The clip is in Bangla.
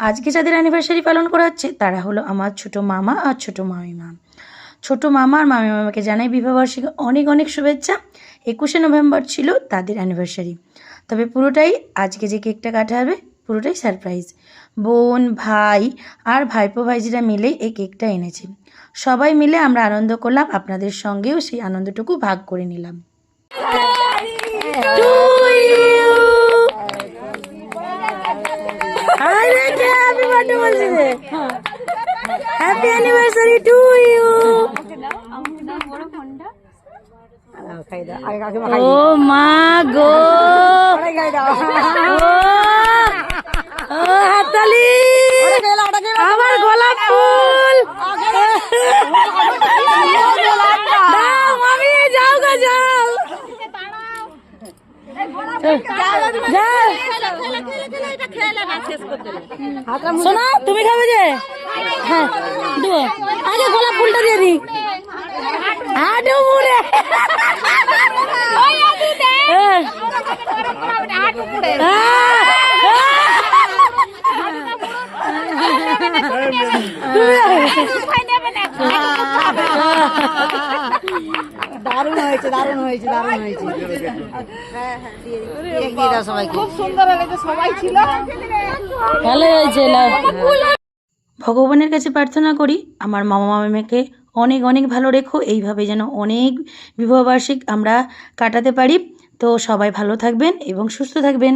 আজকে যাদের অ্যানিভার্সারি পালন করা হচ্ছে তারা হলো আমার ছোট মামা আর ছোট মামিমা। ছোট মামা আর মামিমাকে জানাই বিবাহবার্ষিকী অনেক অনেক শুভেচ্ছা। 21শে নভেম্বর ছিল তাদের অ্যানিভার্সারি। তবে পুরোটাই আজকে যে কেকটা কাটা হবে পুরোটাই সারপ্রাইজ। বোন, ভাই আর ভাইপো ভাইজিরা মিলেই এই কেকটা এনেছে। সবাই মিলে আমরা আনন্দ করলাম, আপনাদের সঙ্গেও সেই আনন্দটুকু ভাগ করে নিলাম। Happy anniversary to you. ও মা গো, ও হাততালি, আমার গোলাপ ফুল। মামি যাও গো যাও, শোনা তুমি খাবে যে? হ্যাঁ দেবো, আগে গোলাপ ফুলটা দিয়ে দিই। দারুণ হয়েছে, দারুণ হয়েছে, দারুণ হয়েছে। খুব সুন্দর হয়েছে, সবাই ছিল, ভালো হয়েছে। ভগবানের কাছে প্রার্থনা করি আমার মামা মামিমাকে অনেক অনেক ভালো রেখো, এইভাবে যেন অনেক বিবাহবার্ষিক আমরা কাটাতে পারি। তো সবাই ভালো থাকবেন এবং সুস্থ থাকবেন।